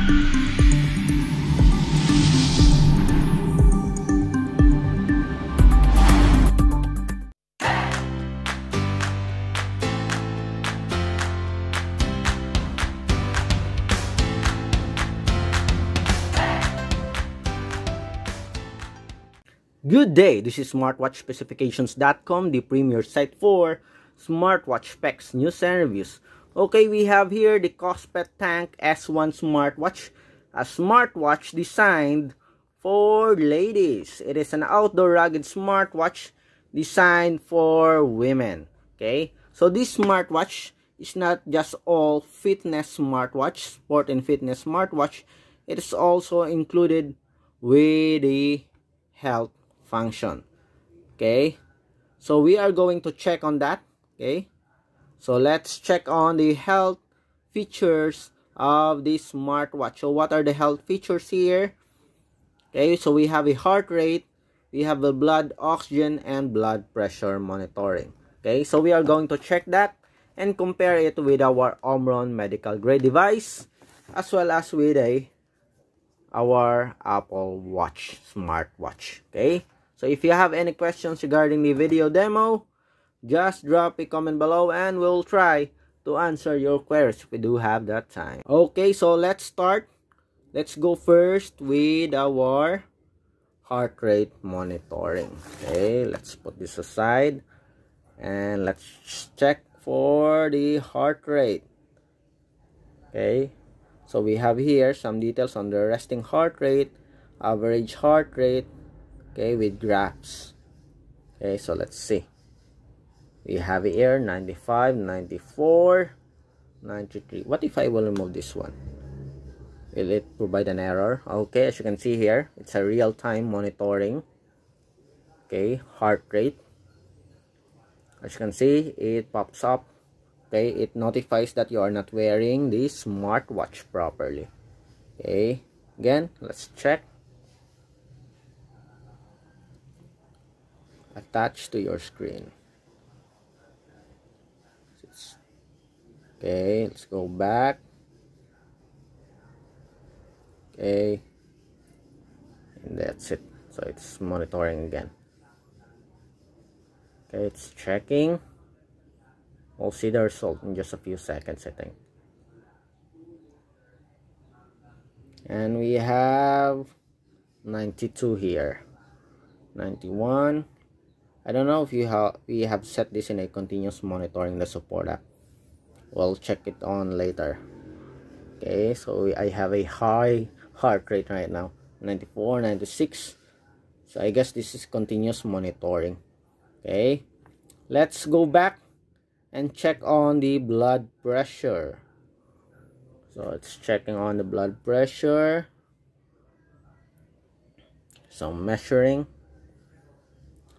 Good day, this is SmartwatchSpecifications.com, the premier site for smartwatch specs, news, and reviews. Okay, we have here the Kospet Tank S1 smartwatch, a smartwatch designed for ladies. It is an outdoor rugged smartwatch designed for women. Okay, so this smartwatch is not just all fitness smartwatch, sport and fitness smartwatch. It is also included with the health function. Okay, so we are going to check on that. Okay, so let's check on the health features of this smartwatch. So what are the health features here? Okay, so we have a heart rate, we have the blood oxygen and blood pressure monitoring. Okay, so we are going to check that and compare it with our Omron medical grade device as well as with our Apple Watch smartwatch. Okay, so if you have any questions regarding the video demo, just drop a comment below and we'll try to answer your queries if we do have that time. Okay, so let's start. Let's go first with our heart rate monitoring. Okay, let's put this aside and let's check for the heart rate. Okay, so we have here some details on the resting heart rate, average heart rate, okay, with graphs. Okay, so let's see. We have here 95, 94, 93. What if I will remove this one? Will it provide an error? Okay, as you can see here, it's a real-time monitoring. Okay, heart rate. As you can see, it pops up. Okay, it notifies that you are not wearing the smartwatch properly. Okay, again, let's check. Attached to your screen. Okay, let's go back. Okay, and that's it. So it's monitoring again. Okay, it's checking. We'll see the result in just a few seconds, I think. And we have 92 here, 91. I don't know if we have set this in a continuous monitoring the support app. We'll check it on later. Okay, so I have a high heart rate right now, 94, 96. So I guess this is continuous monitoring. Okay, let's go back and check on the blood pressure. So it's checking on the blood pressure. So measuring.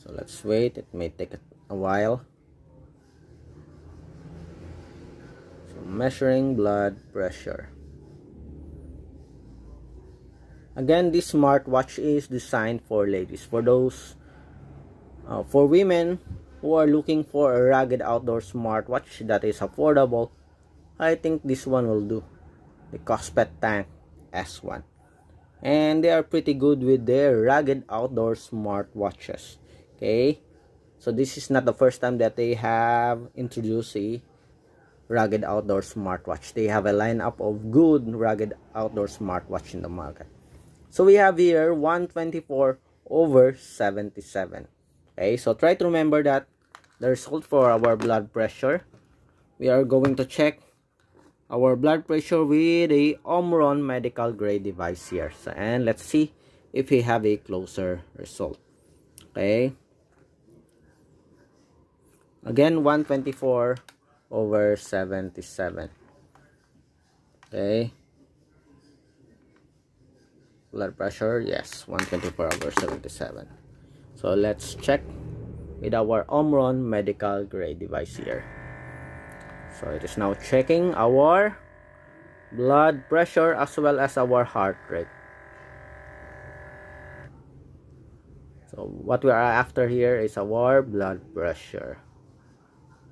So let's wait, it may take a while. So measuring blood pressure. Again, this smartwatch is designed for ladies, for those for women who are looking for a rugged outdoor smartwatch that is affordable. I think this one will do, the Kospet Tank S1, and they are pretty good with their rugged outdoor smartwatches. Okay, so this is not the first time that they have introduced a rugged outdoor smartwatch. They have a lineup of good rugged outdoor smartwatch in the market. So we have here 124/77. Okay, so try to remember that the result for our blood pressure. We are going to check our blood pressure with a Omron medical grade device here. So, and let's see if we have a closer result. Okay. Again, 124/77. Okay. Blood pressure, yes, 124/77. So let's check with our Omron medical grade device here. So it is now checking our blood pressure as well as our heart rate. So what we are after here is our blood pressure.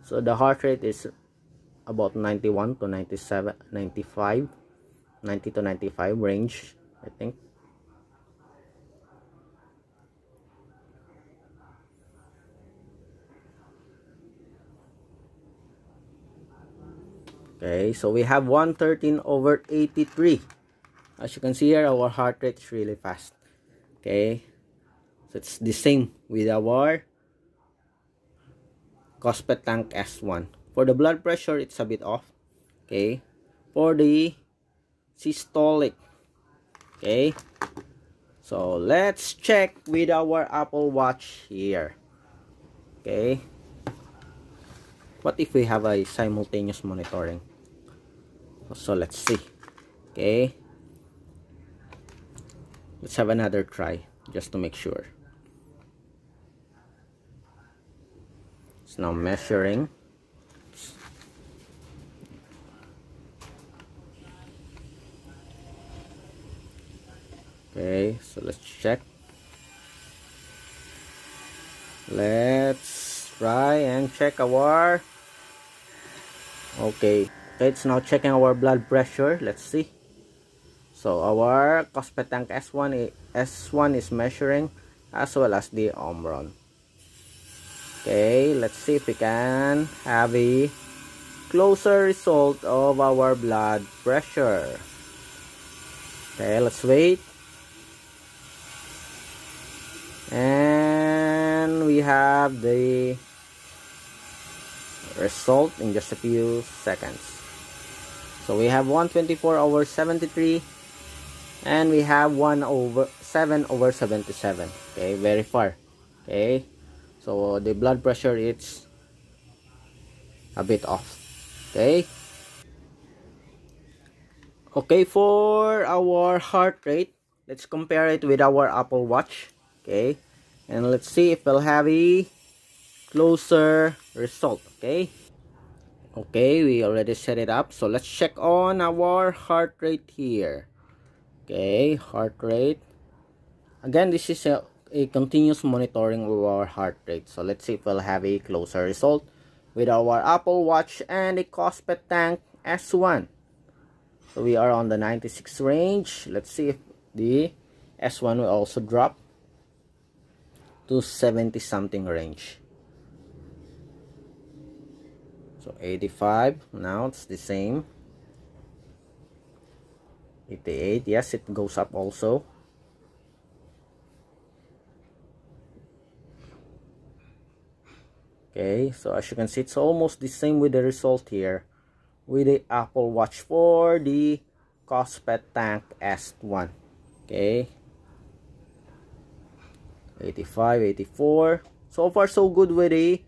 So the heart rate is about 91 to 97, 95. 90 to 95 range, I think. Okay, so we have 113/83. As you can see here, our heart rate is really fast. Okay, so it's the same with our Kospet Tank S1. For the blood pressure, it's a bit off. Okay, for the systolic. Okay, so let's check with our Apple Watch here. Okay, what if we have a simultaneous monitoring? So let's see. Okay, let's have another try just to make sure. It's now measuring. Okay, so let's check. Let's try and check our... Okay, it's now checking our blood pressure. Let's see. So our Kospet Tank S1 is measuring, as well as the Omron. Okay, let's see if we can have a closer result of our blood pressure. Okay, let's wait. And we have the result in just a few seconds. So we have 124/73, and we have 7/77. Okay, very far. Okay, so the blood pressure is a bit off. Okay, for our heart rate, let's compare it with our Apple Watch. Okay, and let's see if we'll have a closer result. Okay, we already set it up, so let's check on our heart rate here. Okay, heart rate. Again, this is a continuous monitoring of our heart rate, so let's see if we'll have a closer result with our Apple Watch and the Kospet Tank S1. So we are on the 96 range. Let's see if the S1 will also drop to 70 something range. So 85, now it's the same. 88, yes, it goes up also. Okay, so as you can see, it's almost the same with the result here with the Apple Watch for the Kospet Tank S1. Okay, 85, 84. So far so good with the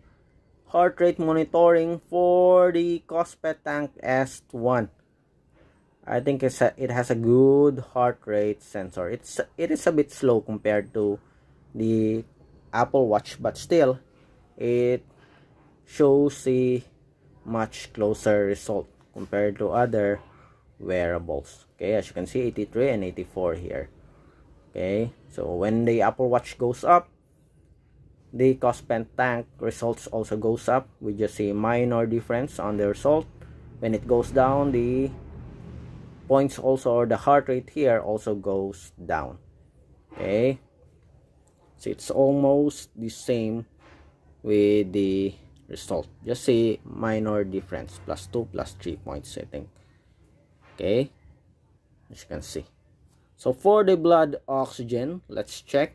heart rate monitoring for the Kospet Tank S1. I think it has a good heart rate sensor. It is a bit slow compared to the Apple Watch, but still it shows a much closer result compared to other wearables. Okay, as you can see, 83 and 84 here. Okay, so when the Apple Watch goes up, the Kospet Tank results also goes up. We just see minor difference on the result. When it goes down, the points also, or the heart rate here also goes down. Okay, so it's almost the same with the result. Just see minor difference, +2, +3 points, I think. Okay, as you can see. So for the blood oxygen, let's check.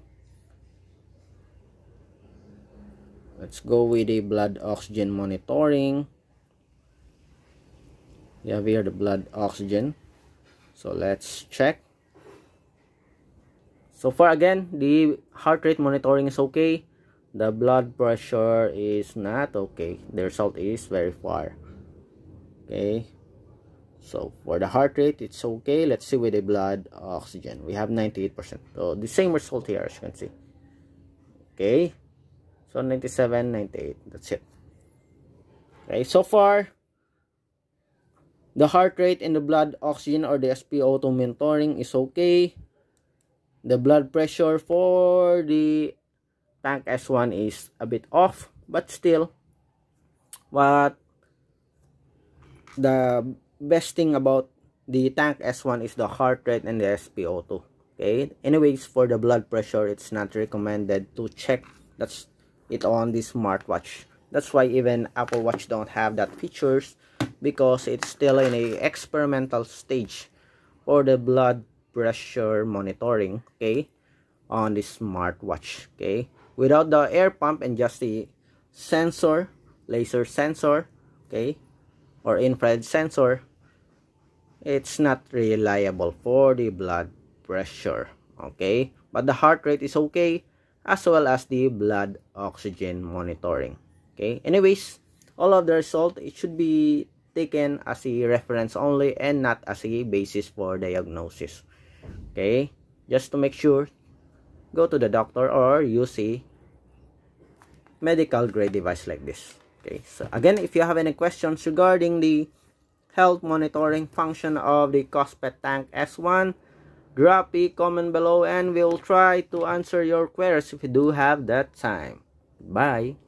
Let's go with the blood oxygen monitoring. We have here the blood oxygen. So let's check. So far, again, the heart rate monitoring is okay. The blood pressure is not okay. The result is very far. Okay, so for the heart rate, it's okay. Let's see with the blood oxygen. We have 98%. So the same result here, as you can see. Okay, so 97, 98. That's it. Okay, so far, the heart rate and the blood oxygen, or the SpO2 monitoring, is okay. The blood pressure for the Tank S1 is a bit off, but still, what the best thing about the tank S1 is the heart rate and the SpO2. Okay, anyways, for the blood pressure, it's not recommended to check that's it on the smartwatch. That's why even Apple Watch don't have that features, because it's still in a experimental stage for the blood pressure monitoring, okay, on the smartwatch. Okay, without the air pump and just the sensor, laser sensor, okay, or infrared sensor, it's not reliable for the blood pressure. Okay, but the heart rate is okay, as well as the blood oxygen monitoring. Okay, anyways, all of the result, it should be taken as a reference only and not as a basis for diagnosis. Okay, just to make sure, go to the doctor or use a medical grade device like this. Okay, so again, if you have any questions regarding the health monitoring function of the Kospet Tank S1, drop a comment below and we'll try to answer your queries if you do have that time. Bye.